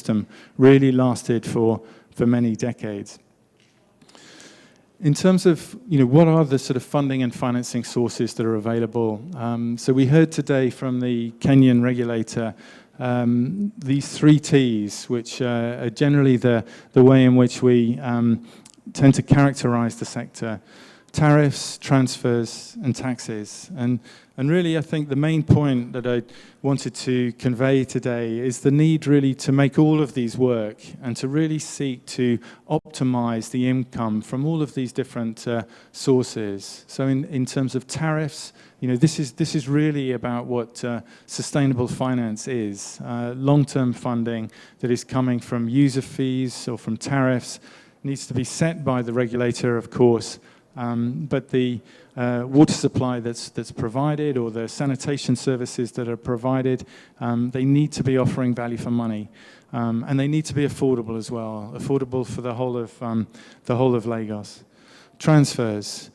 system really lasted for many decades. In terms of, what are the sort of funding and financing sources that are available? So we heard today from the Kenyan regulator these 3 T's, which are generally the way in which we tend to characterize the sector: tariffs, transfers, and taxes. And really, I think the main point that I wanted to convey today is the need really to make all of these work and to really seek to optimize the income from all of these different sources. So in terms of tariffs, this is really about what sustainable finance is. Long-term funding that is coming from user fees or from tariffs needs to be set by the regulator, of course, but the water supply that's provided, or the sanitation services that are provided, they need to be offering value for money, and they need to be affordable as well, affordable for the whole of Lagos. Transfers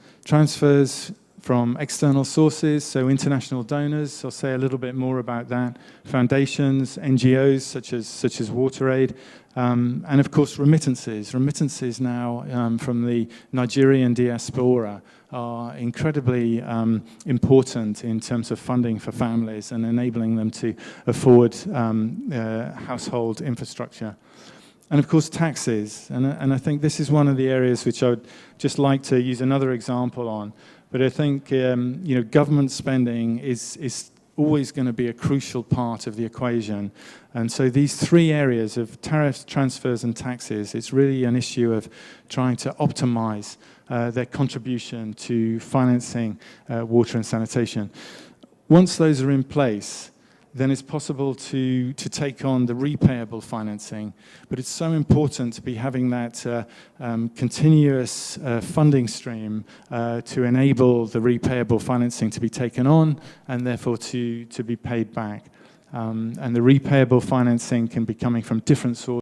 from external sources, so international donors. I'll say a little bit more about that. Foundations, NGOs such as WaterAid, and of course remittances. Remittances now from the Nigerian diaspora are incredibly important in terms of funding for families and enabling them to afford household infrastructure. And of course taxes, and I think this is one of the areas which I would just like to use another example on. But I think government spending is always going to be a crucial part of the equation. And so these 3 areas of tariffs, transfers, and taxes, it's really an issue of trying to optimize their contribution to financing water and sanitation. Once those are in place, then it's possible to take on the repayable financing. But it's so important to be having that continuous funding stream to enable the repayable financing to be taken on and therefore to be paid back. And the repayable financing can be coming from different sources.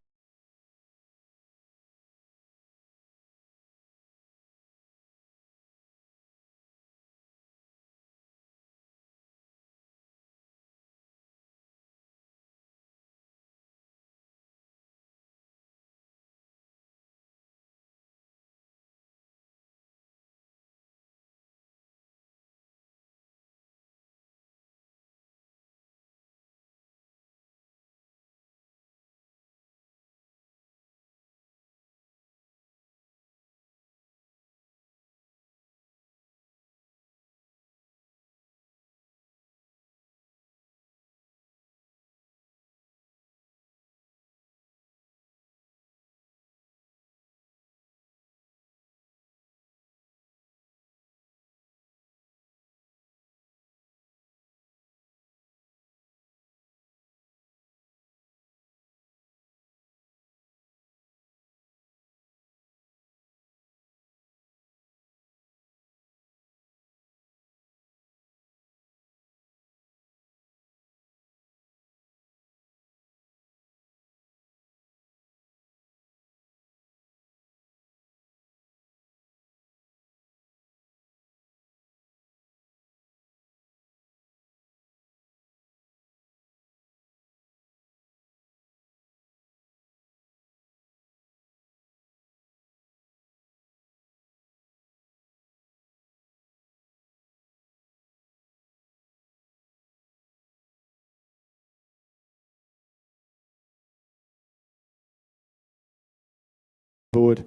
Board.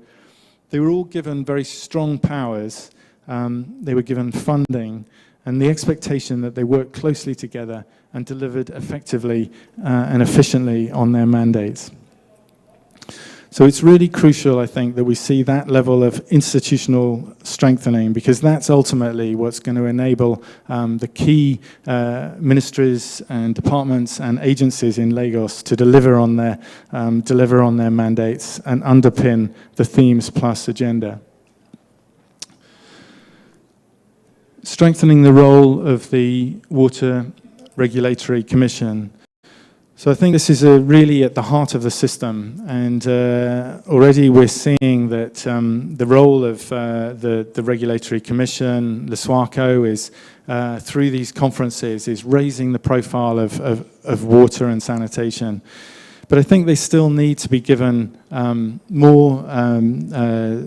They were all given very strong powers. They were given funding and the expectation that they worked closely together and delivered effectively and efficiently on their mandates. So it's really crucial, I think, that we see that level of institutional strengthening, because that's ultimately what's going to enable the key ministries and departments and agencies in Lagos to deliver on their mandates and underpin the Themes Plus agenda. Strengthening the role of the Water Regulatory Commission. So I think this is really at the heart of the system, and already we're seeing that the role of the Regulatory Commission, the SWACO, is through these conferences is raising the profile of water and sanitation. but I think they still need to be given more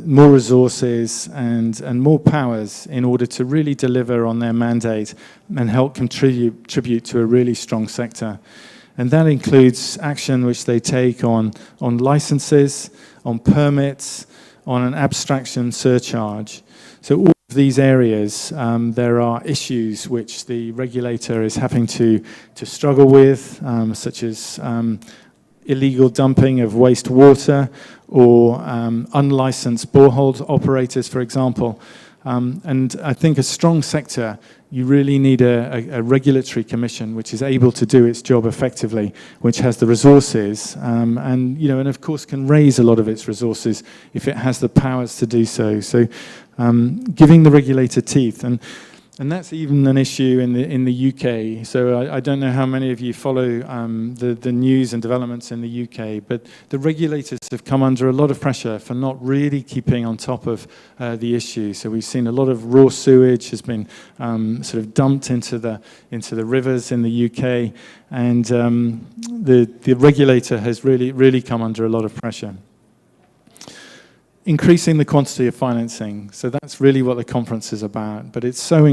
resources and more powers in order to really deliver on their mandate and help contribute to a really strong sector. And that includes action which they take on licenses, on permits, on an abstraction surcharge. So all of these areas, there are issues which the regulator is having to struggle with, such as illegal dumping of wastewater or unlicensed borehole operators, for example. And I think a strong sector, you really need a regulatory commission which is able to do its job effectively, which has the resources, and of course can raise a lot of its resources if it has the powers to do so. So giving the regulator teeth, and that's even an issue in the UK. So I don't know how many of you follow the news and developments in the UK, but the regulators have come under a lot of pressure for not really keeping on top of the issue. So we've seen a lot of raw sewage has been sort of dumped into the rivers in the UK, and the regulator has really come under a lot of pressure. Increasing the quantity of financing. So that's really what the conference is about. But it's so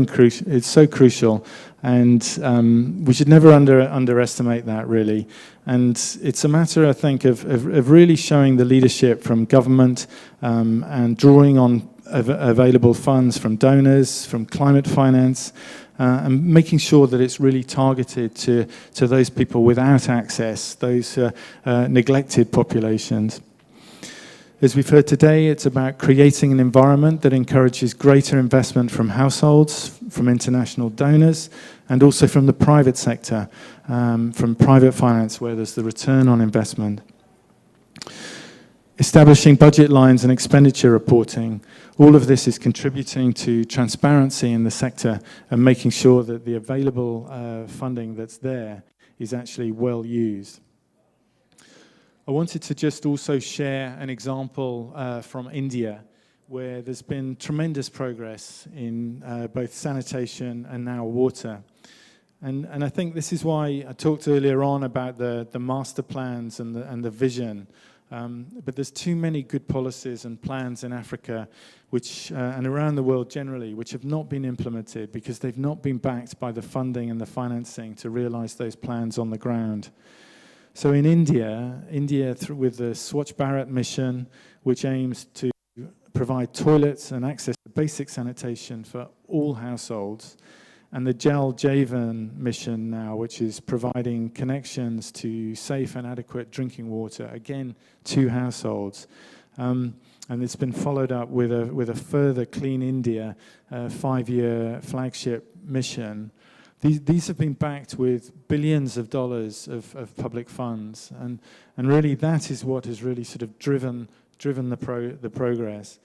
crucial, and we should never underestimate that, really. And it's a matter, I think, of really showing the leadership from government and drawing on available funds from donors, from climate finance, and making sure that it's really targeted to those people without access, those neglected populations. As we've heard today, it's about creating an environment that encourages greater investment from households, from international donors, and also from the private sector, from private finance, where there's the return on investment. Establishing budget lines and expenditure reporting. All of this is contributing to transparency in the sector and making sure that the available funding that's there is actually well used. I wanted to just also share an example from India, where there's been tremendous progress in both sanitation and now water. And I think this is why I talked earlier on about the master plans and the vision. But there's too many good policies and plans in Africa and around the world generally, which have not been implemented because they've not been backed by the funding and the financing to realize those plans on the ground. So in India with the Swachh Bharat mission, which aims to provide toilets and access to basic sanitation for all households, and the Jal Jeevan mission now, which is providing connections to safe and adequate drinking water, again, to households. And it's been followed up with a further Clean India 5-year flagship mission. These have been backed with billions of dollars of public funds, and really that is what has really sort of driven the progress.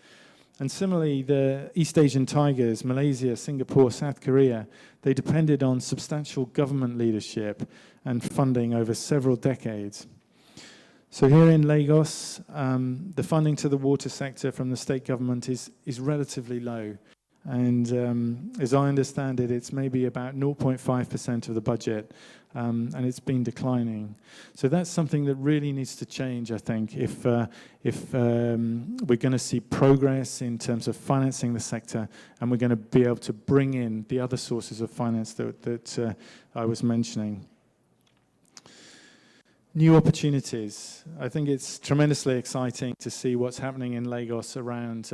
And similarly, the East Asian tigers, Malaysia, Singapore, South Korea, they depended on substantial government leadership and funding over several decades. So here in Lagos, the funding to the water sector from the state government is relatively low. And as I understand it, it's maybe about 0.5% of the budget, and it's been declining. So that's something that really needs to change, I think, if we're going to see progress in terms of financing the sector, and we're going to be able to bring in the other sources of finance that I was mentioning. New opportunities. I think it's tremendously exciting to see what's happening in Lagos around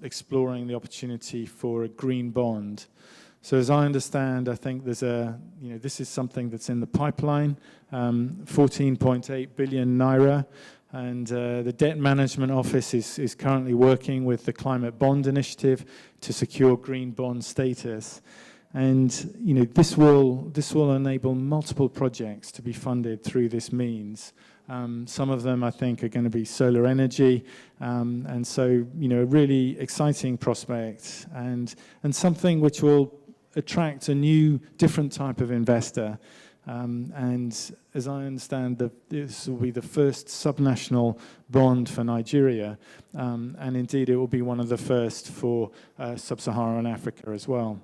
exploring the opportunity for a green bond. So as I understand, I think there's this is something that's in the pipeline, 14.8 billion naira, and the Debt Management Office is currently working with the Climate Bond Initiative to secure green bond status. And this will enable multiple projects to be funded through this means. Some of them, I think, are going to be solar energy, and so a really exciting prospect, and something which will attract a new, different type of investor. And as I understand, this will be the first subnational bond for Nigeria, and indeed it will be one of the first for sub-Saharan Africa as well.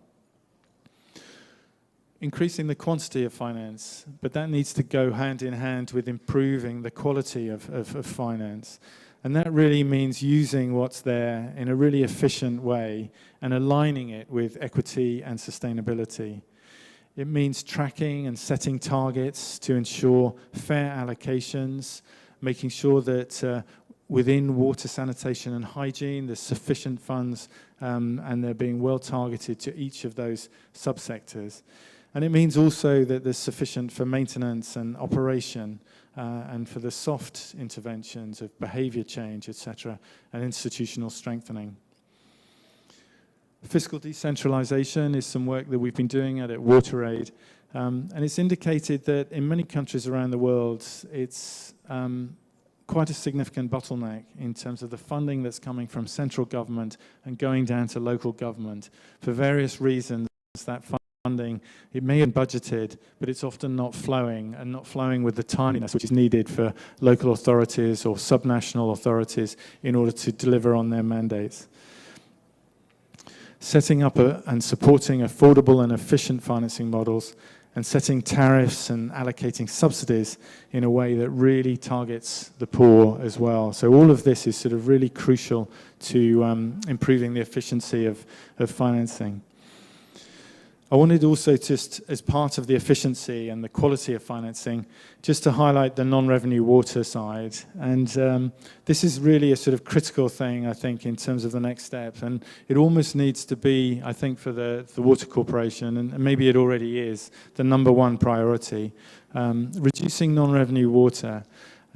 increasing the quantity of finance, but that needs to go hand in hand with improving the quality of finance. And that really means using what's there in a really efficient way and aligning it with equity and sustainability. It means tracking and setting targets to ensure fair allocations, making sure that within water, sanitation and hygiene, there's sufficient funds and they're being well targeted to each of those subsectors. And it means also that there's sufficient for maintenance and operation and for the soft interventions of behavior change, etc., and institutional strengthening. Fiscal decentralization is some work that we've been doing at WaterAid, and it's indicated that in many countries around the world, it's quite a significant bottleneck in terms of the funding that's coming from central government and going down to local government. For various reasons, that funding, it may have been budgeted, but it's often not flowing, and not flowing with the timeliness which is needed for local authorities or subnational authorities in order to deliver on their mandates. Setting up and supporting affordable and efficient financing models, and setting tariffs and allocating subsidies in a way that really targets the poor as well. So all of this is sort of really crucial to improving the efficiency of financing. I wanted also, just as part of the efficiency and the quality of financing, just to highlight the non-revenue water side. And this is really a sort of critical thing, I think, in terms of the next step. And it almost needs to be, I think, for the Water Corporation, and maybe it already is, the #1 priority, reducing non-revenue water.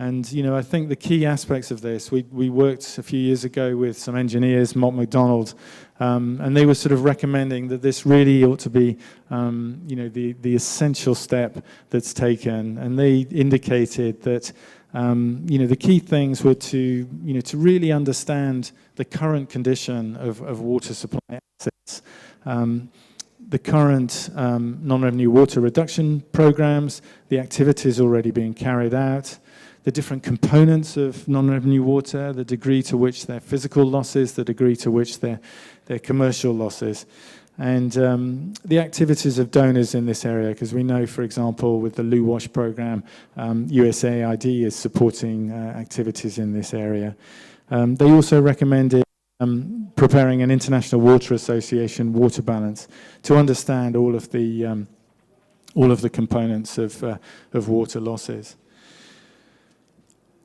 And, you know, I think the key aspects of this, we worked a few years ago with some engineers, Mott MacDonald, and they were sort of recommending that this really ought to be, you know, the essential step that's taken. And they indicated that, you know, the key things were to, you know, to really understand the current condition of water supply assets, the current non-revenue water reduction programs, the activities already being carried out, the different components of non-revenue water, the degree to which they're physical losses, the degree to which they're commercial losses, and the activities of donors in this area, because we know, for example, with the Loo Wash program, USAID is supporting activities in this area. They also recommended preparing an International Water Association water balance to understand all of the components of water losses.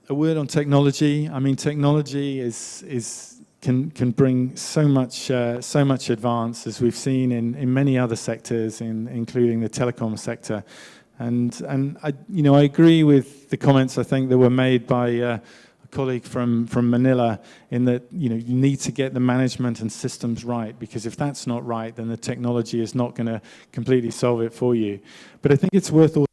A word on technology. I mean, technology can bring so much advance, as we've seen in many other sectors, including the telecom sector. And I agree with the comments, I think, that were made by a colleague from Manila, in that, you know, you need to get the management and systems right, because if that's not right, then the technology is not going to completely solve it for you. But I think it's worth also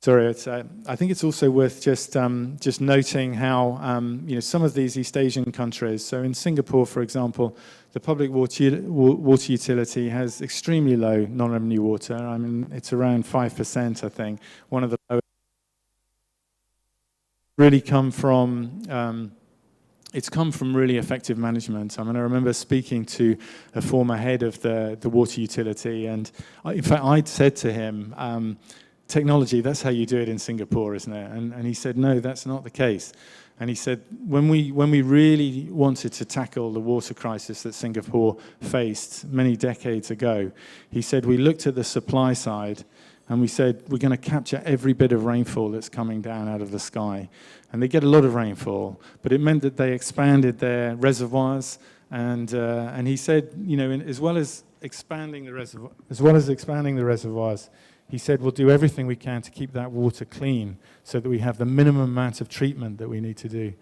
I think it's also worth just noting how you know, some of these East Asian countries. So in Singapore, for example, the public water utility has extremely low non-revenue water. I mean, it's around 5%, I think. One of the lowest. Really come from. It's come from really effective management. I mean, I remember speaking to a former head of the water utility, and in fact, I'd said to him, technology, that's how you do it in Singapore, isn't it? And he said, no, that's not the case. And he said, when we really wanted to tackle the water crisis that Singapore faced many decades ago, he said, we looked at the supply side and we said, we're going to capture every bit of rainfall that's coming down out of the sky. And they get a lot of rainfall, but it meant that they expanded their reservoirs. And he said, you know, as well as expanding the reservoirs, he said, we'll do everything we can to keep that water clean so that we have the minimum amount of treatment that we need to do.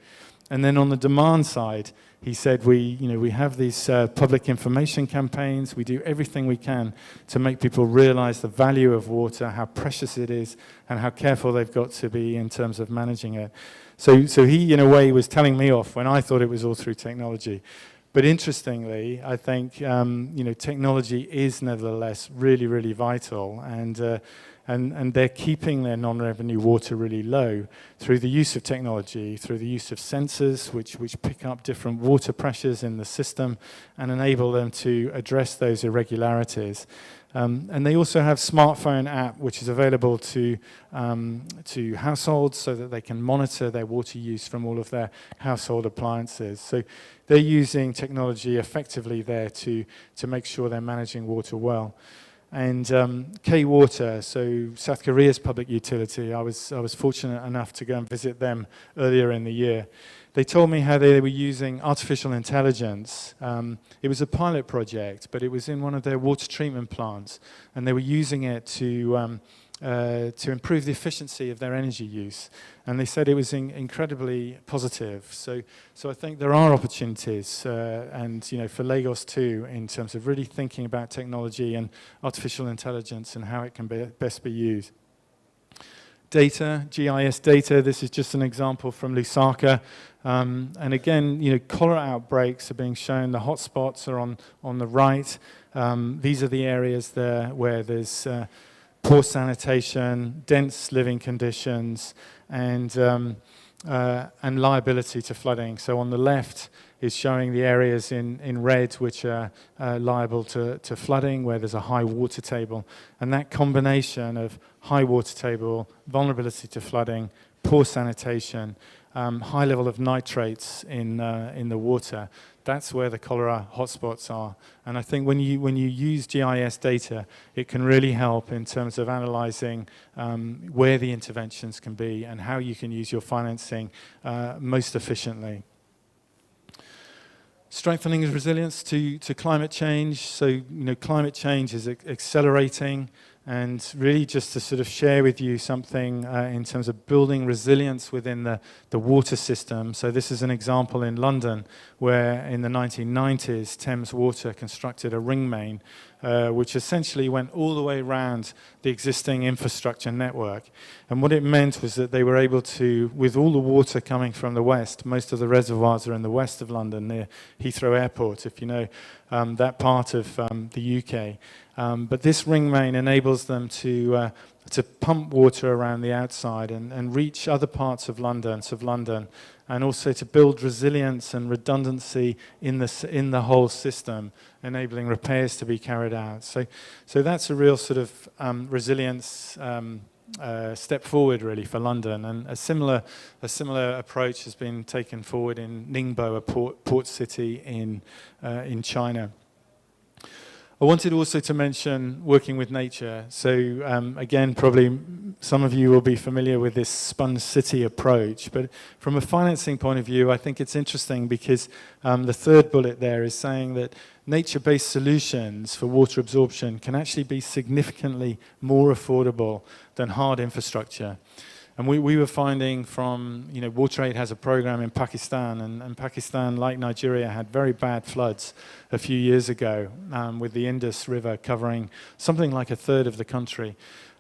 And then on the demand side, he said, we have these public information campaigns. We do everything we can to make people realize the value of water, how precious it is, and how careful they've got to be in terms of managing it. So he, in a way, was telling me off when I thought it was all through technology. But interestingly, I think you know, technology is nevertheless really, really vital, and and they're keeping their non-revenue water really low through the use of technology, through the use of sensors which pick up different water pressures in the system and enable them to address those irregularities. And they also have smartphone app which is available to households so that they can monitor their water use from all of their household appliances. So they're using technology effectively there to make sure they're managing water well. And K-Water, so South Korea's public utility, I was fortunate enough to go and visit them earlier in the year. They told me how they were using artificial intelligence. It was a pilot project, but it was in one of their water treatment plants, and they were using it to improve the efficiency of their energy use. And they said it was incredibly positive. So I think there are opportunities, and for Lagos too, in terms of really thinking about technology and artificial intelligence and how it can best be used. Data, GIS data, this is just an example from Lusaka. And again, cholera outbreaks are being shown. The hotspots are on the right. These are the areas there where there's poor sanitation, dense living conditions, and liability to flooding. So on the left is showing the areas in red which are liable to flooding, where there's a high water table. And that combination of high water table, vulnerability to flooding, poor sanitation, high level of nitrates in the water, that's where the cholera hotspots are. And I think when you use GIS data, it can really help in terms of analyzing where the interventions can be and how you can use your financing most efficiently. Strengthening resilience to climate change. So, climate change is accelerating, and really just to sort of share with you something in terms of building resilience within the water system. So this is an example in London where in the 1990s, Thames Water constructed a ring main which essentially went all the way around the existing infrastructure network. And what it meant was that they were able to, with all the water coming from the west, most of the reservoirs are in the west of London near Heathrow Airport, if you know that part of the UK. But this ring main enables them to pump water around the outside and reach other parts of London, and also to build resilience and redundancy in the whole system, enabling repairs to be carried out. So that's a real sort of resilience step forward really for London, and a similar approach has been taken forward in Ningbo, a port city in China. I wanted also to mention working with nature. So again, probably some of you will be familiar with this sponge city approach, but from a financing point of view, I think it's interesting because the third bullet there is saying that nature-based solutions for water absorption can actually be significantly more affordable than hard infrastructure. And we were finding from, WaterAid has a program in Pakistan, and Pakistan, like Nigeria, had very bad floods a few years ago with the Indus River covering something like a third of the country.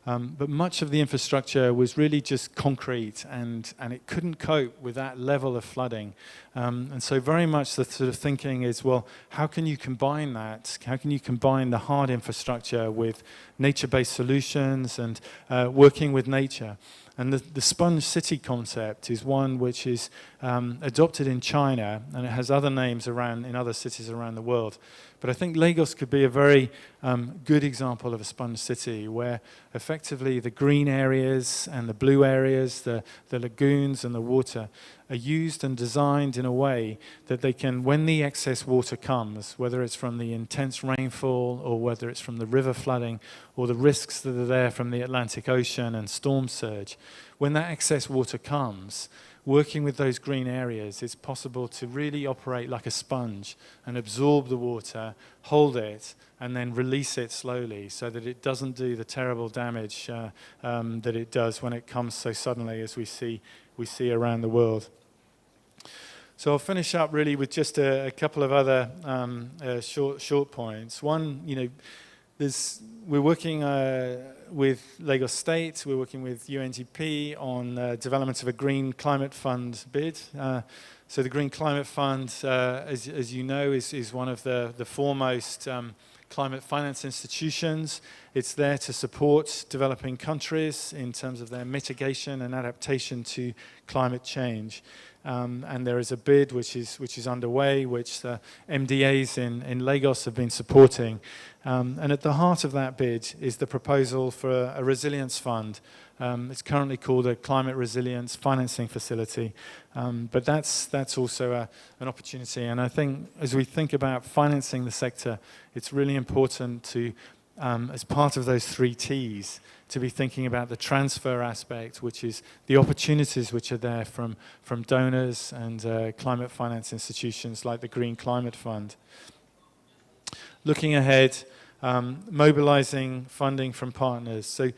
But much of the infrastructure was really just concrete, and it couldn't cope with that level of flooding. And so very much the sort of thinking is, well, how can you combine that? How can you combine the hard infrastructure with nature-based solutions and working with nature? And the sponge city concept is one which is adopted in China, and it has other names in other cities around the world. But I think Lagos could be a very good example of a sponge city where effectively the green areas and the blue areas, the lagoons and the water are used and designed in a way that they can, when the excess water comes, whether it's from the intense rainfall or whether it's from the river flooding or the risks that are there from the Atlantic Ocean and storm surge, when that excess water comes, working with those green areas, it's possible to really operate like a sponge and absorb the water, hold it, and then release it slowly so that it doesn't do the terrible damage that it does when it comes so suddenly, as we see around the world. So I'll finish up really with just a couple of other short points. One, we're working with Lagos State, we're working with UNDP on development of a Green Climate Fund bid. So the Green Climate Fund, as you know, is one of the foremost climate finance institutions. It's there to support developing countries in terms of their mitigation and adaptation to climate change. And there is a bid which is underway, which the MDAs in Lagos have been supporting. And at the heart of that bid is the proposal for a resilience fund. It's currently called a Climate Resilience Financing Facility. But that's also an opportunity. And I think as we think about financing the sector, it's really important to, as part of those 3 T's, to be thinking about the transfer aspect, which is the opportunities which are there from donors and climate finance institutions like the Green Climate Fund. Looking ahead, mobilizing funding from partners. So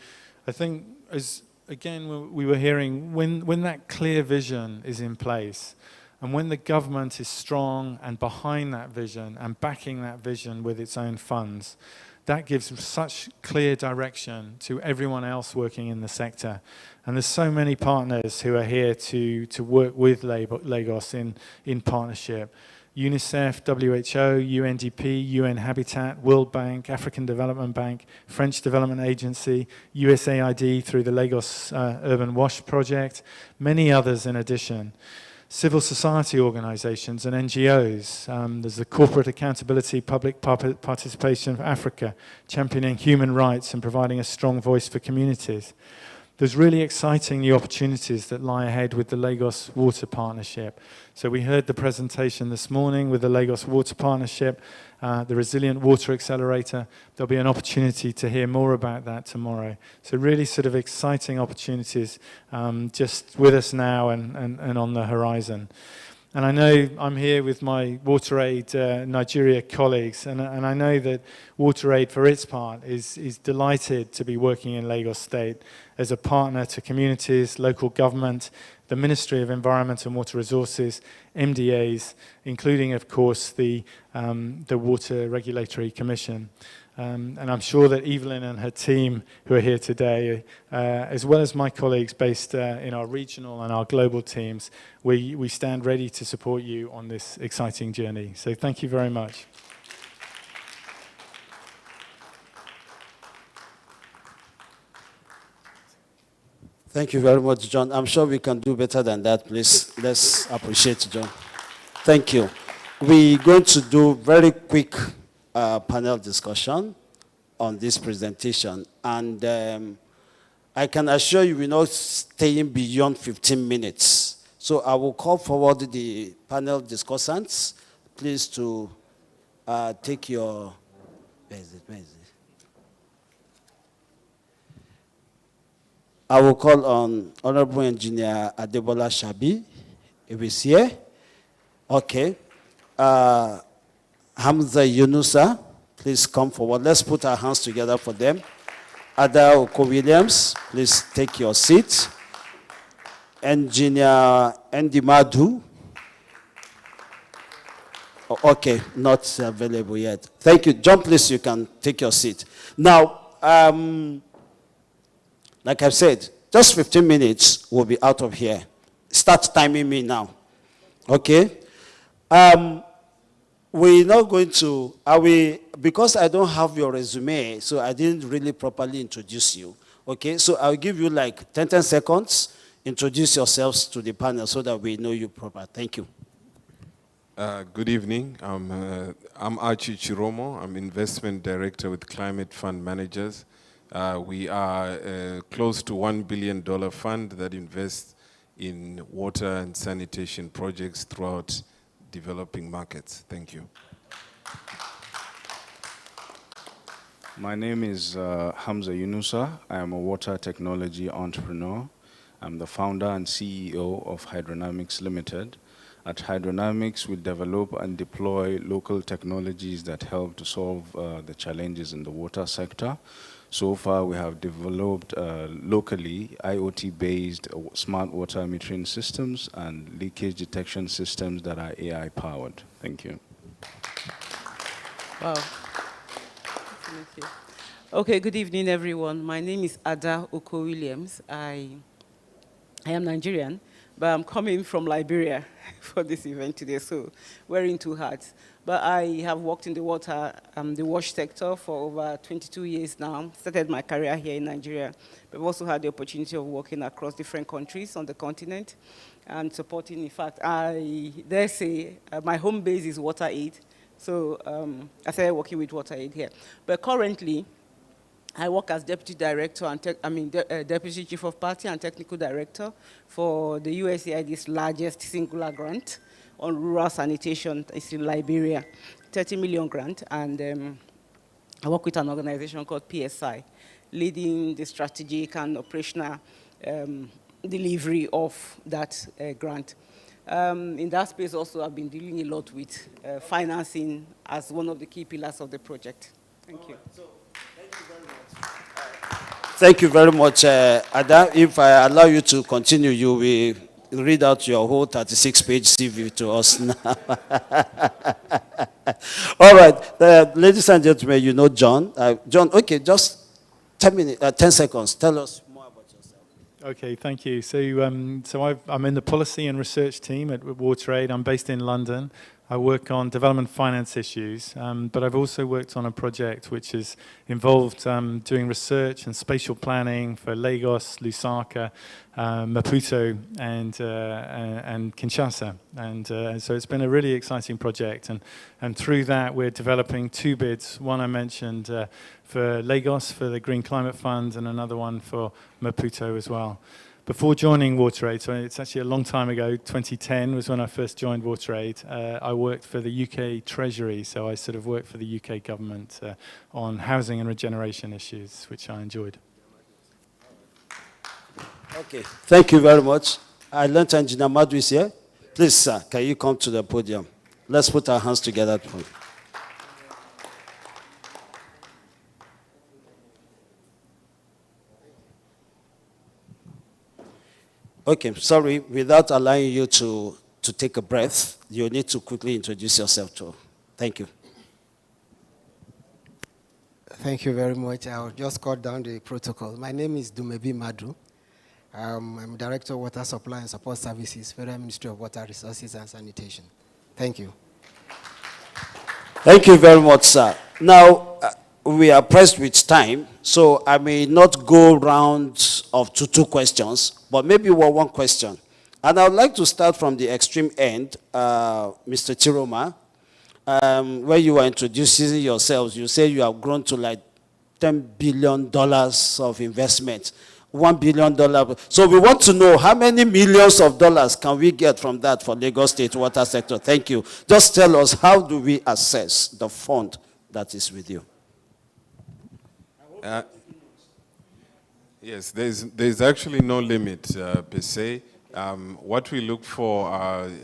I think, as again we were hearing, when that clear vision is in place, and when the government is strong and behind that vision and backing that vision with its own funds, that gives such clear direction to everyone else working in the sector. And there's so many partners who are here to work with Lagos in partnership. UNICEF, WHO, UNDP, UN Habitat, World Bank, African Development Bank, French Development Agency, USAID through the Lagos Urban Wash Project, many others in addition. Civil society organizations and NGOs. There's the Corporate Accountability Public Participation for Africa, championing human rights and providing a strong voice for communities. There's really exciting new opportunities that lie ahead with the Lagos Water Partnership. So we heard the presentation this morning with the Lagos Water Partnership, the Resilient Water Accelerator. There'll be an opportunity to hear more about that tomorrow. So really sort of exciting opportunities just with us now and on the horizon. And I know I'm here with my WaterAid Nigeria colleagues, and I know that WaterAid, for its part, is delighted to be working in Lagos State as a partner to communities, local government, the Ministry of Environment and Water Resources, MDAs, including, of course, the Water Regulatory Commission. And I'm sure that Evelyn and her team who are here today, as well as my colleagues based in our regional and our global teams, we stand ready to support you on this exciting journey. So thank you very much. Thank you very much, John. I'm sure we can do better than that, please. Let's appreciate John. Thank you. We're going to do very quick panel discussion on this presentation. And I can assure you we're not staying beyond 15 minutes. So I will call forward the panel discussants, please, to take your, where is it? I will call on Honorable Engineer Adebola Shabi, if he's here. Okay. Hamza Yunusa, please come forward. Let's put our hands together for them. Ada Oko-Williams, please take your seat. Engineer Andy Madu. Okay, not available yet. Thank you. John, please, you can take your seat. Now, like I've said, just 15 minutes, we'll be out of here. Start timing me now. Okay? We're not going to, because I don't have your resume, so I didn't really properly introduce you. Okay? So I'll give you like 10 seconds. Introduce yourselves to the panel so that we know you proper. Thank you. Good evening. I'm Archie Chiromo. I'm Investment Director with Climate Fund Managers. We are close to $1 billion fund that invests in water and sanitation projects throughout developing markets. Thank you. My name is Hamza Yunusa. I am a water technology entrepreneur. I'm the founder and CEO of Hydrodynamics Limited. At Hydrodynamics, we develop and deploy local technologies that help to solve the challenges in the water sector. So far, we have developed locally IoT-based smart water metering systems and leakage detection systems that are AI-powered. Thank you. Wow. Okay, good evening, everyone. My name is Ada Oko-Williams. I am Nigerian, but I'm coming from Liberia for this event today, so wearing two hats. But I have worked in the the wash sector for over 22 years now. Started my career here in Nigeria, but I've also had the opportunity of working across different countries on the continent and supporting, in fact, I dare say my home base is WaterAid. So I started working with WaterAid here. But currently, I work as Deputy Director and Deputy Chief of Party and Technical Director for the USAID's largest singular grant on rural sanitation. It's in Liberia, 30 million grant, and I work with an organization called PSI, leading the strategic and operational delivery of that grant. In that space also, I've been dealing a lot with financing as one of the key pillars of the project. Thank you. Thank you very much, Ada. If I allow you to continue, you will read out your whole 36-page CV to us now. All right, ladies and gentlemen, you know John. John, okay, just 10 seconds. Tell us more about yourself. Okay, thank you. So, I'm in the policy and research team at WaterAid. I'm based in London. I work on development finance issues, but I've also worked on a project which has involved doing research and spatial planning for Lagos, Lusaka, Maputo, and Kinshasa. And so it's been a really exciting project. And through that, we're developing two bids. One I mentioned for Lagos for the Green Climate Fund, and another one for Maputo as well. Before joining WaterAid, so it's actually a long time ago, 2010 was when I first joined WaterAid, I worked for the UK Treasury, so I sort of worked for the UK government on housing and regeneration issues, which I enjoyed. Okay, thank you very much. I learned Engineer Madu is here. Please, sir, can you come to the podium? Let's put our hands together. Okay, sorry, without allowing you to take a breath, you need to quickly introduce yourself too. Thank you. Thank you very much. I'll just cut down the protocol. My name is Dumebi Madu. I'm Director of Water Supply and Support Services, Federal Ministry of Water Resources and Sanitation. Thank you. Thank you very much, sir. Now, we are pressed with time, so I may not go round of two questions, but maybe one question. And I would like to start from the extreme end, Mr. Chiroma, where you are introducing yourselves. You say you have grown to like $10 billion of investment, $1 billion. So we want to know how many millions of dollars can we get from that for Lagos State water sector? Thank you. Just tell us, how do we assess the fund that is with you? Yes, there's actually no limit per se. What we look for,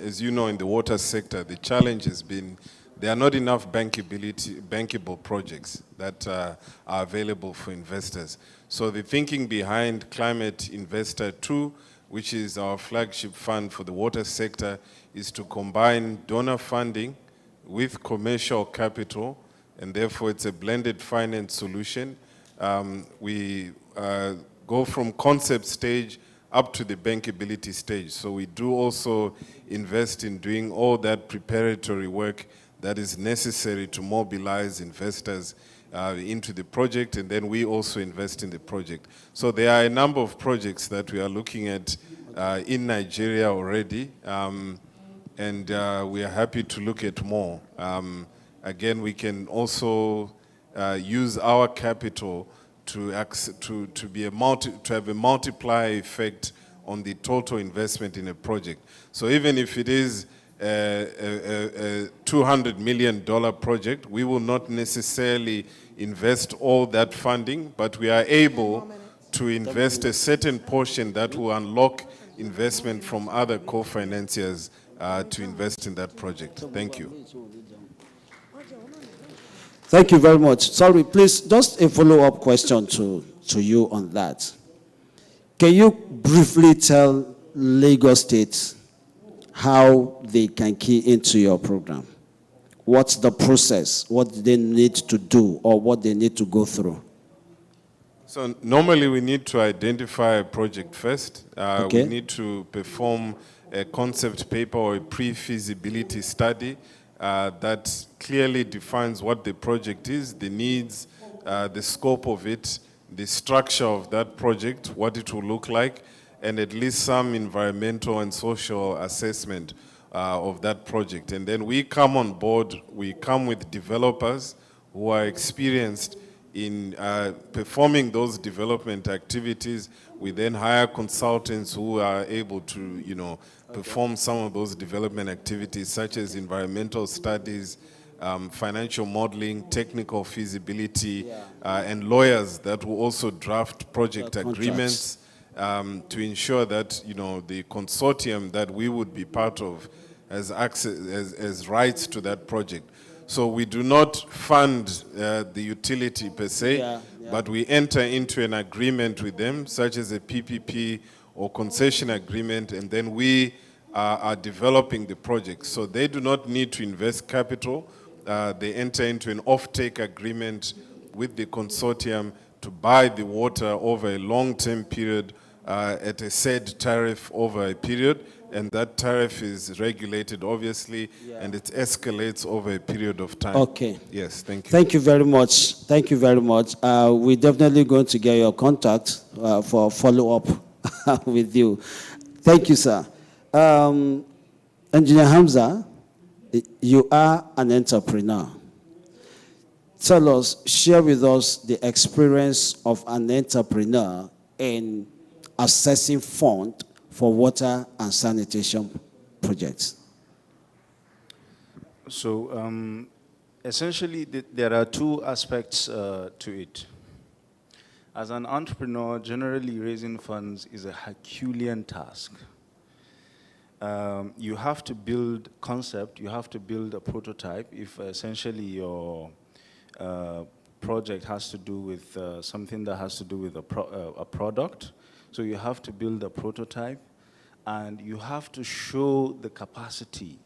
as you know, in the water sector, the challenge has been there are not enough bankable projects that are available for investors. So the thinking behind Climate Investor 2, which is our flagship fund for the water sector, is to combine donor funding with commercial capital, and therefore it's a blended finance solution. We go from concept stage up to the bankability stage. So we do also invest in doing all that preparatory work that is necessary to mobilize investors into the project, and then we also invest in the project. So there are a number of projects that we are looking at in Nigeria already, and we are happy to look at more. Again, we can also use our capital to have a multiplier effect on the total investment in a project. So even if it is a $200 million project, we will not necessarily invest all that funding, but we are able to invest a certain portion that will unlock investment from other co-financiers to invest in that project. Thank you. Thank you very much. Sorry, please, just a follow-up question to you on that. Can you briefly tell Lagos State how they can key into your program? What's the process? What do they need to do, or what they need to go through? So normally we need to identify a project first. Okay. We need to perform a concept paper or a pre-feasibility study. that clearly defines what the project is, the needs, the scope of it, the structure of that project, what it will look like, and at least some environmental and social assessment of that project. And then we come on board, we come with developers who are experienced in performing those development activities. We then hire consultants who are able to, perform some of those development activities, such as environmental studies, financial modeling, technical feasibility, and lawyers that will also draft project agreements to ensure that the consortium that we would be part of has access, has rights to that project. So we do not fund the utility per se, but we enter into an agreement with them, such as a PPP or concession agreement, and then we are developing the project. So they do not need to invest capital. They enter into an off-take agreement with the consortium to buy the water over a long-term period at a said tariff over a period, and that tariff is regulated, obviously, and it escalates over a period of time. Okay. Yes, thank you. Thank you very much. Thank you very much. We're definitely going to get your contact for follow-up with you. Thank you, sir. Engineer Hamza, you are an entrepreneur. Tell us, share with us the experience of an entrepreneur in assessing funds for water and sanitation projects. So essentially, there are two aspects to it. As an entrepreneur, generally raising funds is a Herculean task. You have to build concept, you have to build a prototype. If essentially your project has to do with something that has to do with a product, so you have to build a prototype, and you have to show the capacity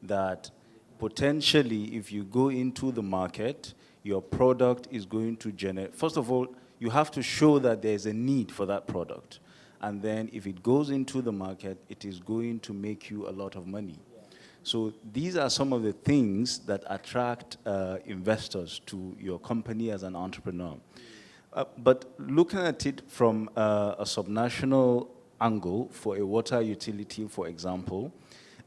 that potentially if you go into the market, your product is going to generate. First of all, you have to show that there's a need for that product. And then if it goes into the market, it is going to make you a lot of money. So these are some of the things that attract investors to your company as an entrepreneur. But looking at it from a subnational angle for a water utility, for example,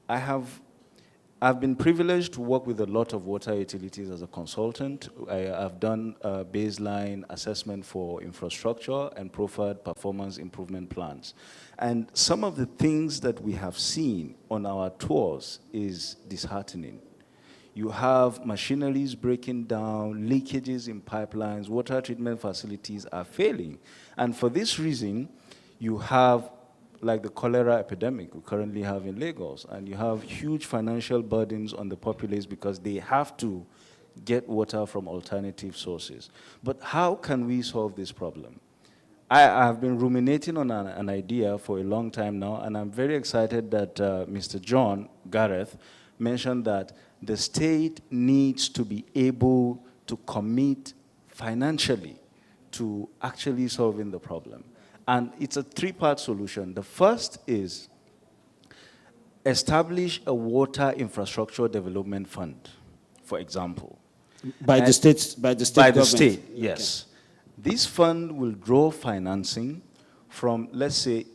I've been privileged to work with a lot of water utilities as a consultant. I've done baseline assessment for infrastructure and profiled performance improvement plans. And some of the things that we have seen on our tours is disheartening. You have machineries breaking down, leakages in pipelines, water treatment facilities are failing. And for this reason, you have like the cholera epidemic we currently have in Lagos, and you have huge financial burdens on the populace because they have to get water from alternative sources. But how can we solve this problem? I have been ruminating on an idea for a long time now, and I'm very excited that Mr. John Gareth mentioned that the state needs to be able to commit financially to actually solving the problem. And it's a three-part solution. The first is establish a water infrastructure development fund, for example. By the state government? The state, yes. Okay. This fund will draw financing from, let's say,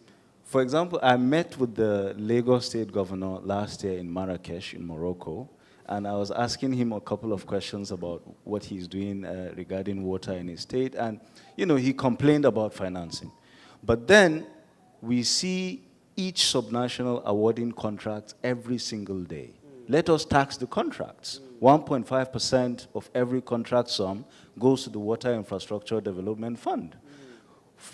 for example, I met with the Lagos State Governor last year in Marrakesh, in Morocco, and I was asking him a couple of questions about what he's doing regarding water in his state, and he complained about financing. But then we see each subnational awarding contracts every single day. Let us tax the contracts. 1.5% of every contract sum goes to the Water Infrastructure Development Fund.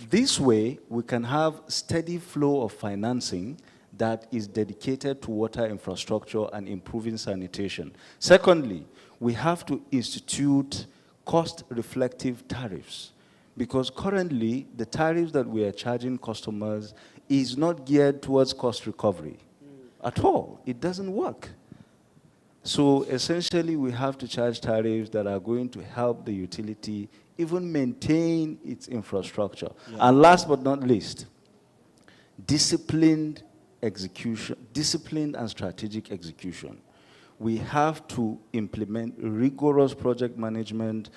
This way, we can have steady flow of financing that is dedicated to water infrastructure and improving sanitation. Secondly, we have to institute cost-reflective tariffs, because currently the tariffs that we are charging customers is not geared towards cost recovery at all. It doesn't work. So essentially, we have to charge tariffs that are going to help the utility even maintain its infrastructure. Yeah. And last but not least, disciplined execution, disciplined and strategic execution. we have to implement rigorous project management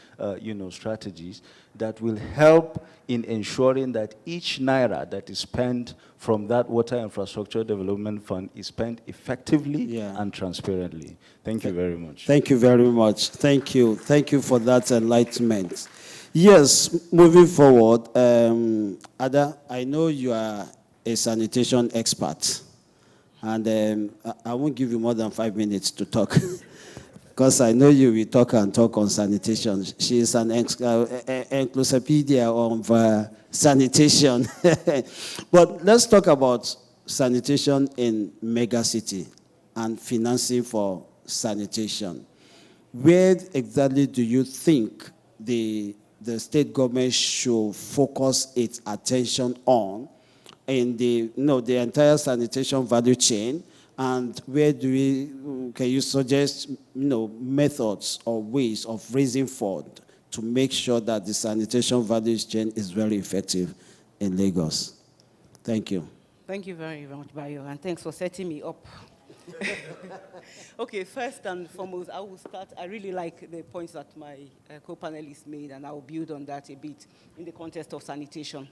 strategies that will help in ensuring that each naira that is spent from that water infrastructure development fund is spent effectively and transparently. Thank you very much. Thank you very much. Thank you. Thank you for that enlightenment. Yes, moving forward, Ada, I know you are a sanitation expert, and I won't give you more than 5 minutes to talk, because I know you will talk and talk on sanitation. She is an encyclopedia of sanitation. But let's talk about sanitation in megacity and financing for sanitation. Where exactly do you think the state government should focus its attention on in the entire sanitation value chain, and where can you suggest methods or ways of raising funds to make sure that the sanitation value chain is very effective in Lagos? Thank you. Thank you very much, Bayo, and thanks for setting me up. Okay, first and foremost, I will start. I really like the points that my co-panelists made, and I will build on that a bit in the context of sanitation.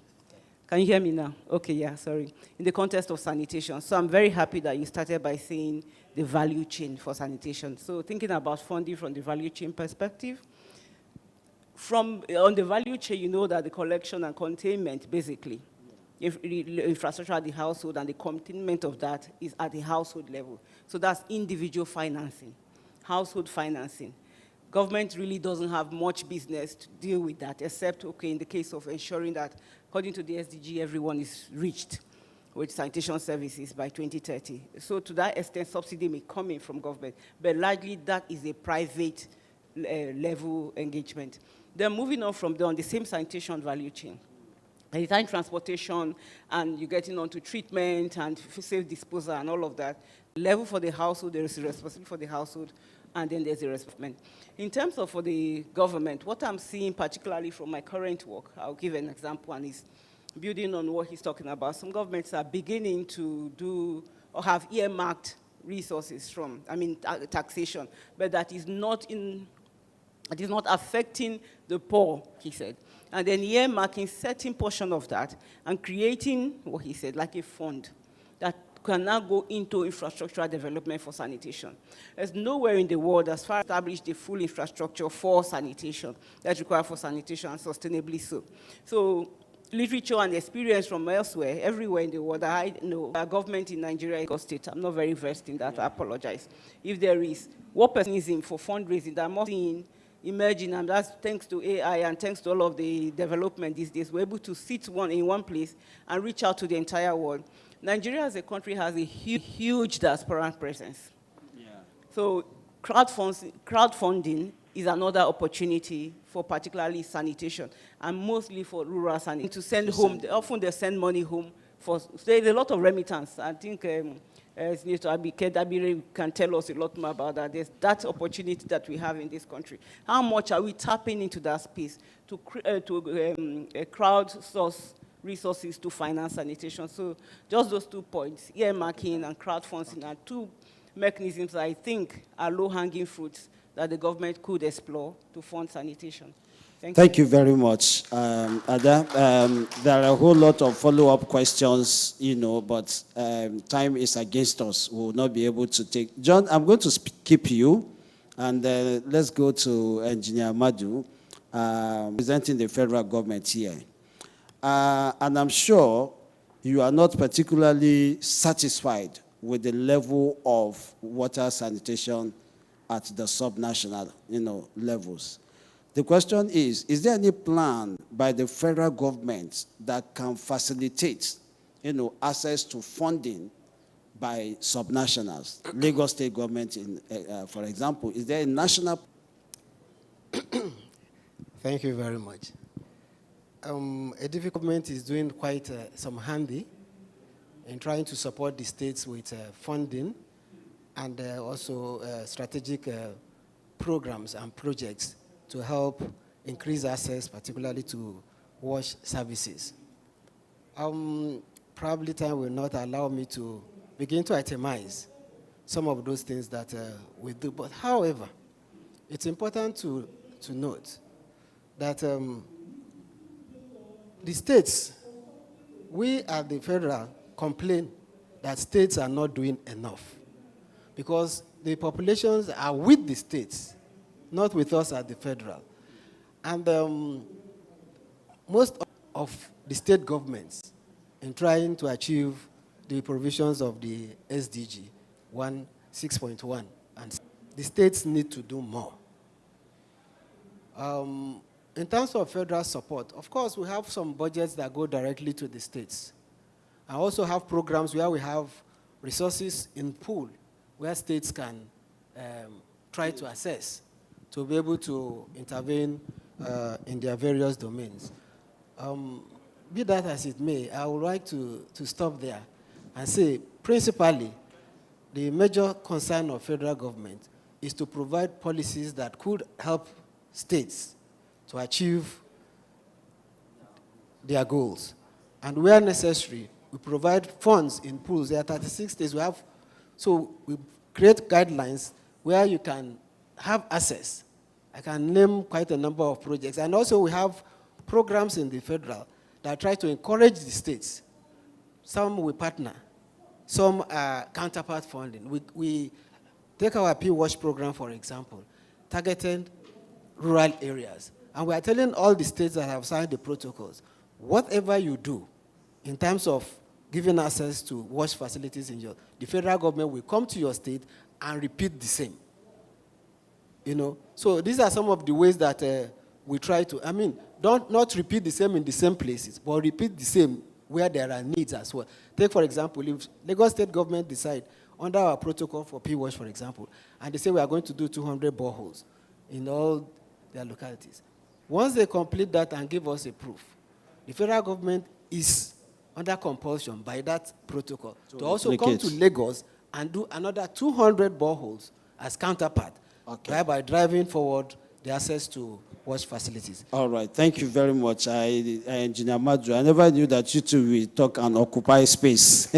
Can you hear me now? Okay, yeah, sorry. In the context of sanitation. So I'm very happy that you started by saying the value chain for sanitation. So thinking about funding from the value chain perspective, on the value chain, you know that the collection and containment, basically, infrastructure at the household and the containment of that is at the household level. So that's individual financing, household financing. Government really doesn't have much business to deal with that, except, okay, in the case of ensuring that, according to the SDG, everyone is reached with sanitation services by 2030. So to that extent, subsidy may come in from government, but largely that is a private level engagement. Then moving on from there, on the same sanitation value chain, by the time transportation and you're getting onto treatment and safe disposal and all of that, level for the household, there is a responsibility for the household, and then there's a responsibility. In terms of for the government, what I'm seeing particularly from my current work, I'll give an example, and it's building on what he's talking about. Some governments are beginning to do or have earmarked resources from, taxation, but that is not affecting the poor, he said. And then earmarking certain portion of that and creating, what he said, like a fund that can now go into infrastructural development for sanitation. There's nowhere in the world as far as established the full infrastructure for sanitation that's required for sanitation, and sustainably so. So literature and experience from elsewhere, everywhere in the world, I know our government in Nigeria, Lagos State, I'm not very versed in that, I apologize. If there is, what mechanism for fundraising that I'm not seeing emerging, and that's thanks to AI and thanks to all of the development these days, we're able to sit in one place and reach out to the entire world. Nigeria as a country has a huge diaspora presence. Yeah. So crowdfunding is another opportunity for particularly sanitation, and mostly for rural sanitation, to send home. Often they send money home. So there's a lot of remittance. I think Senator Abike can tell us a lot more about that. There's that opportunity that we have in this country. How much are we tapping into that space to crowdsource resources to finance sanitation? So just those 2 points, earmarking and crowdfunding, are two mechanisms that I think are low-hanging fruits that the government could explore to fund sanitation. Thank you very much, Ada. There are a whole lot of follow-up questions, but time is against us. We will not be able to take. John, I'm going to keep you, and let's go to Engineer Madu, presenting the federal government here. And I'm sure you are not particularly satisfied with the level of water sanitation at the subnational, levels. The question is there any plan by the federal government that can facilitate, access to funding by subnationals? Lagos State government, for example, is there a national? Thank you very much. A government is doing quite some handy in trying to support the states with funding and also strategic programs and projects to help increase access, particularly to wash services. Probably time will not allow me to begin to itemize some of those things that we do. But however, it's important to note that the states, we at the federal complain that states are not doing enough because the populations are with the states, not with us at the federal. And most of the state governments in trying to achieve the provisions of the SDG 6.1, and the states need to do more. In terms of federal support, of course, we have some budgets that go directly to the states. I also have programs where we have resources in pool where states can try to assess to be able to intervene in their various domains. Be that as it may, I would like to stop there and say, principally, the major concern of federal government is to provide policies that could help states to achieve their goals. And where necessary, we provide funds in pools. There are 36 states we have. So we create guidelines where you can have access. I can name quite a number of projects. And also we have programs in the federal that try to encourage the states. Some we partner, some are counterpart funding. We take our P-Watch program, for example, targeted rural areas. And we are telling all the states that have signed the protocols, whatever you do in terms of giving access to wash facilities the federal government will come to your state and repeat the same. You know, so these are some of the ways that we try to, not repeat the same in the same places, but repeat the same where there are needs as well. Take, for example, if Lagos State government decide, under our protocol for P-Wash, for example, and they say we are going to do 200 boreholes in all their localities. Once they complete that and give us a proof, the federal government is under compulsion by that protocol to also come to Lagos and do another 200 boreholes as counterpart, thereby driving forward the access to wash facilities. All right, thank you very much. Engineer Madru, I never knew that you two will talk and occupy space.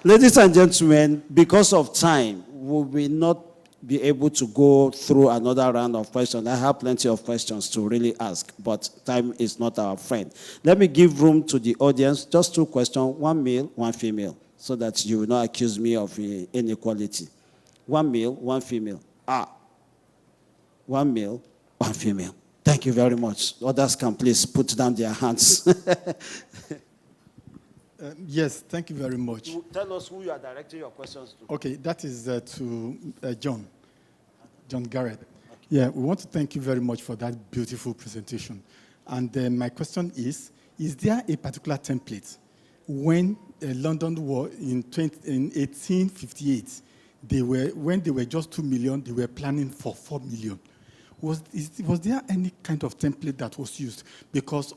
Ladies and gentlemen, because of time, we will not be able to go through another round of questions. I have plenty of questions to really ask, but time is not our friend. Let me give room to the audience. Just 2 questions, 1 male, 1 female, so that you will not accuse me of inequality. 1 male, 1 female. 1 male, 1 female. Thank you very much. Others can please put down their hands. Yes, thank you very much. Tell us who you are directing your questions to. Okay, that is to John Garrett. Okay. Yeah, we want to thank you very much for that beautiful presentation. And my question is there a particular template when London war in 1858, when they were just 2 million, they were planning for 4 million. Was there any kind of template that was used because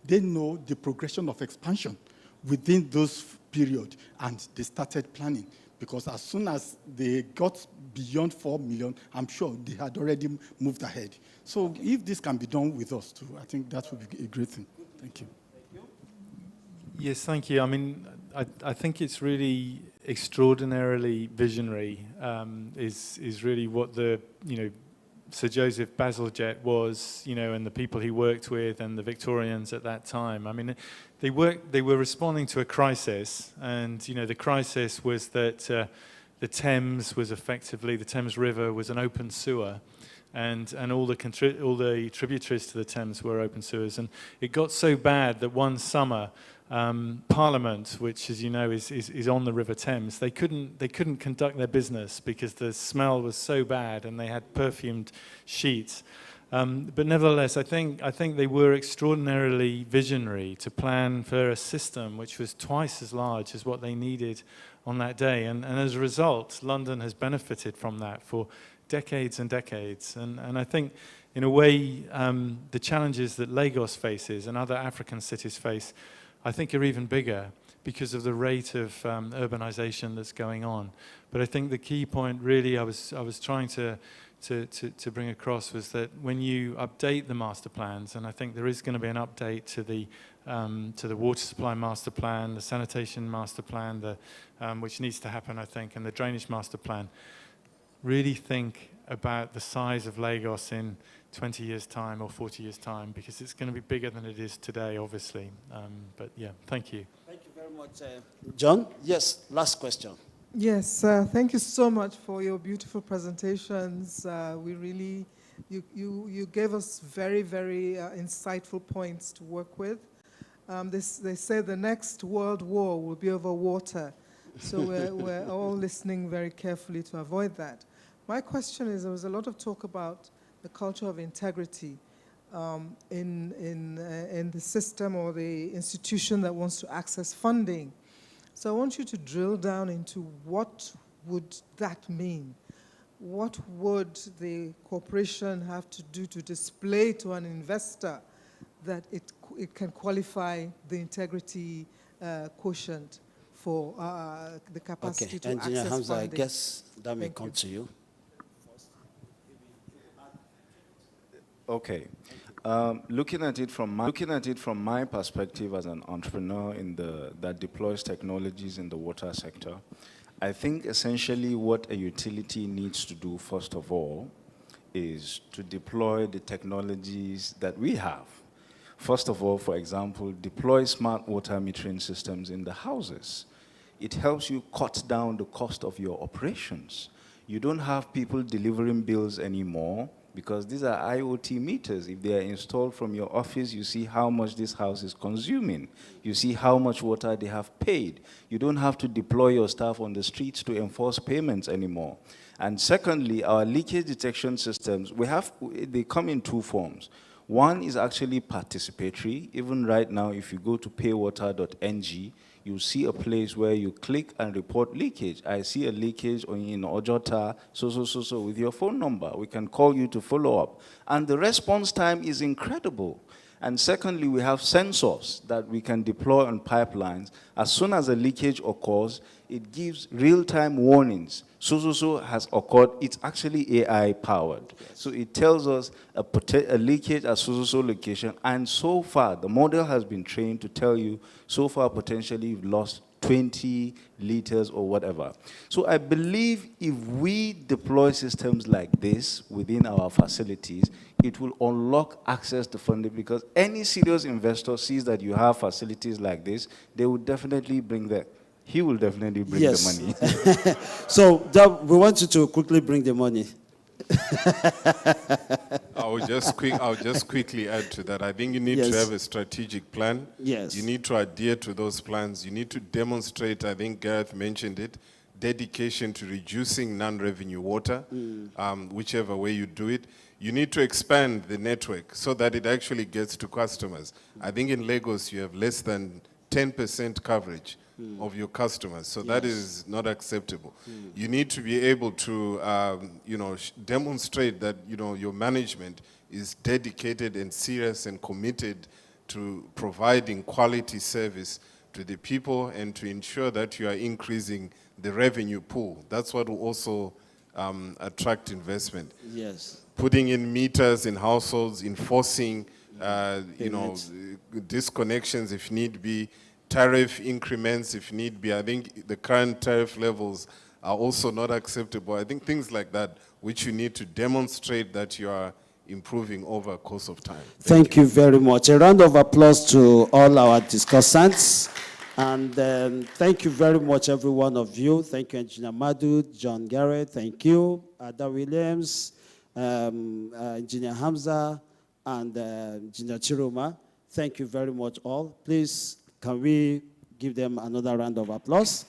they know the progression of expansion within those period, and they started planning? Because as soon as they got beyond 4 million, I'm sure they had already moved ahead. So if this can be done with us too, I think that would be a great thing. Thank you. Yes, thank you. I mean, I think it's really extraordinarily visionary, is really what the, Sir Joseph Bazalgette was, and the people he worked with and the Victorians at that time. I mean, they were responding to a crisis, and, the crisis was that the Thames River was an open sewer, and all the tributaries to the Thames were open sewers. And it got so bad that one summer, Parliament, which, as you know, is on the River Thames, they couldn't conduct their business because the smell was so bad, and they had perfumed sheets. But nevertheless, I think they were extraordinarily visionary to plan for a system which was twice as large as what they needed on that day. And as a result, London has benefited from that for decades and decades. And I think, in a way, the challenges that Lagos faces and other African cities face, I think, are even bigger because of the rate of urbanization that's going on. But I think the key point really I was trying to bring across was that when you update the master plans, and I think there is going to be an update to the to the water supply master plan, the sanitation master plan, which needs to happen, I think, and the drainage master plan. Really think about the size of Lagos in 20 years' time or 40 years' time, because it's going to be bigger than it is today, obviously. But yeah, thank you. Thank you very much. John? Yes, last question. Yes, thank you so much for your beautiful presentations. We really, you gave us very, very insightful points to work with. They say the next world war will be over water. So we're all listening very carefully to avoid that. My question is, there was a lot of talk about the culture of integrity in the system or the institution that wants to access funding. So I want you to drill down into what would that mean? What would the corporation have to do to display to an investor that it can qualify the integrity quotient for the capacity to Engineer access Hamza, funding? I guess that may come to you. Okay. Looking at it from my perspective as an entrepreneur that deploys technologies in the water sector, I think essentially what a utility needs to do, first of all, is to deploy the technologies that we have. First of all, for example, deploy smart water metering systems in the houses. It helps you cut down the cost of your operations. You don't have people delivering bills anymore, because these are IoT meters. If they are installed from your office, you see how much this house is consuming. You see how much water they have paid. You don't have to deploy your staff on the streets to enforce payments anymore. And secondly, our leakage detection systems, they come in two forms. One is actually participatory. Even right now, if you go to paywater.ng, you see a place where you click and report leakage. I see a leakage in Ojota, so with your phone number. We can call you to follow up. And the response time is incredible. And secondly, we have sensors that we can deploy on pipelines. As soon as a leakage occurs, it gives real-time warnings. So has occurred. It's actually AI-powered. Yes. So it tells us a leakage at so location, and so far, the model has been trained to tell you, so far, potentially, you've lost 20 liters or whatever. So I believe if we deploy systems like this within our facilities, it will unlock access to funding, because any serious investor sees that you have facilities like this, they will definitely he will definitely bring the money. So we want you to quickly bring the money. I'll just quickly add to that. I think you need to have a strategic plan. Yes. You need to adhere to those plans. You need to demonstrate, I think Gareth mentioned it, dedication to reducing non-revenue water, whichever way you do it. You need to expand the network so that it actually gets to customers. I think in Lagos you have less than 10% coverage of your customers, so that is not acceptable. You need to be able to, demonstrate that your management is dedicated and serious and committed to providing quality service to the people and to ensure that you are increasing the revenue pool. That's what will also attract investment. Yes. Putting in meters in households, enforcing, disconnections if need be, tariff increments if need be. I think the current tariff levels are also not acceptable. I think things like that, which you need to demonstrate that you are improving over a course of time. Thank you very much. A round of applause to all our discussants. And thank you very much, every one of you. Thank you, Engineer Madu, John Garrett. Thank you, Ada Williams, Engineer Hamza, and Engineer Chiroma. Thank you very much all. Please, can we give them another round of applause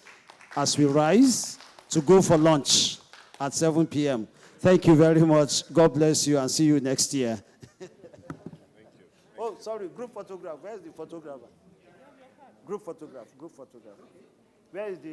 as we rise to go for lunch at 7 p.m. Thank you very much. God bless you and see you next year. Thank you. Oh, sorry, group photograph. Where's the photographer? Group photograph. Where is the